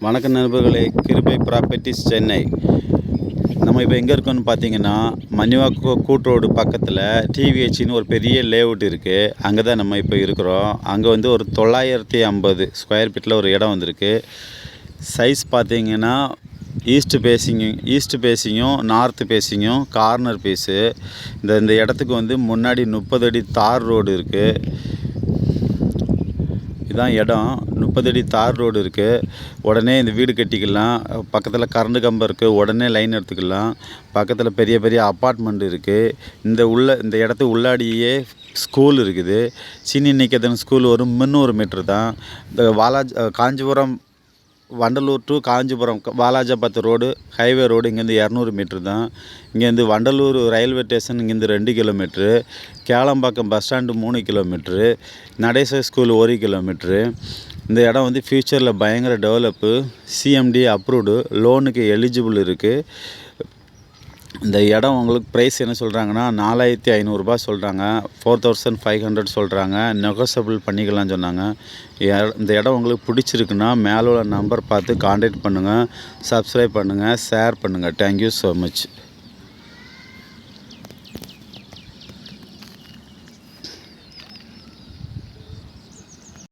வணக்கம் நண்பர்களே, கிருபை ப்ராப்பர்ட்டிஸ் சென்னை. நம்ம இப்போ எங்கே இருக்கோம்னு பார்த்தீங்கன்னா, மன்னிவா கூட் ரோடு பக்கத்தில் டிவிஹெச்னு ஒரு பெரிய லேஅவுட் இருக்குது. அங்கே தான் நம்ம இப்போ இருக்கிறோம். அங்கே வந்து ஒரு 950 ஸ்கொயர் ஃபீட்டில் ஒரு இடம் வந்திருக்கு. சைஸ் பார்த்தீங்கன்னா ஈஸ்ட் பேஸிங்கும் நார்த் பேஸிங்கும் கார்னர் பீஸு. இந்த இடத்துக்கு வந்து முன்னாடி 30 அடி தார் ரோடு இருக்குது. இதான் இடம். 30 அடி தார் ரோடு இருக்குது. உடனே இந்த வீடு கட்டிக்கலாம். பக்கத்தில் கரண்ட் கம்பம் இருக்குது. உடனே லைன் எடுத்துக்கலாம். பக்கத்தில் பெரிய பெரிய அப்பார்ட்மெண்ட் இருக்குது. இந்த இடத்துக்கு உள்ளாடியே ஸ்கூல் இருக்குது. சீனி நிகேதன் ஸ்கூல் ஒரு 300 மீட்டர் தான். இந்த Kanchipuram Vandalur to Kanchipuram Walajabad road highway road இங்கேருந்து 200 மீட்ரு தான். இங்கேருந்து வண்டலூர் ரயில்வே ஸ்டேஷன் இங்கேருந்து 2 kilometre, Kelambakkam bus stand 3 kilometre, Natesar school 1 kilometre. இந்த இடம் வந்து ஃப்யூச்சரில் பயங்கர டெவலப்பு. சிஎம்டி அப்ரூவ்டு, லோனுக்கு எலிஜிபிள் இருக்குது. இந்த இடம் உங்களுக்கு ப்ரைஸ் என்ன சொல்கிறாங்கன்னா 4500 சொல்கிறாங்க. 4500 சொல்கிறாங்க. நெகோசியபிள் பண்ணிக்கலாம்னு சொன்னாங்க. இந்த இடம் உங்களுக்கு பிடிச்சிருக்குன்னா மேலே உள்ள நம்பர் பார்த்து கான்டாக்ட் பண்ணுங்கள். சப்ஸ்கிரைப் பண்ணுங்கள், ஷேர் பண்ணுங்கள். Thank you so much.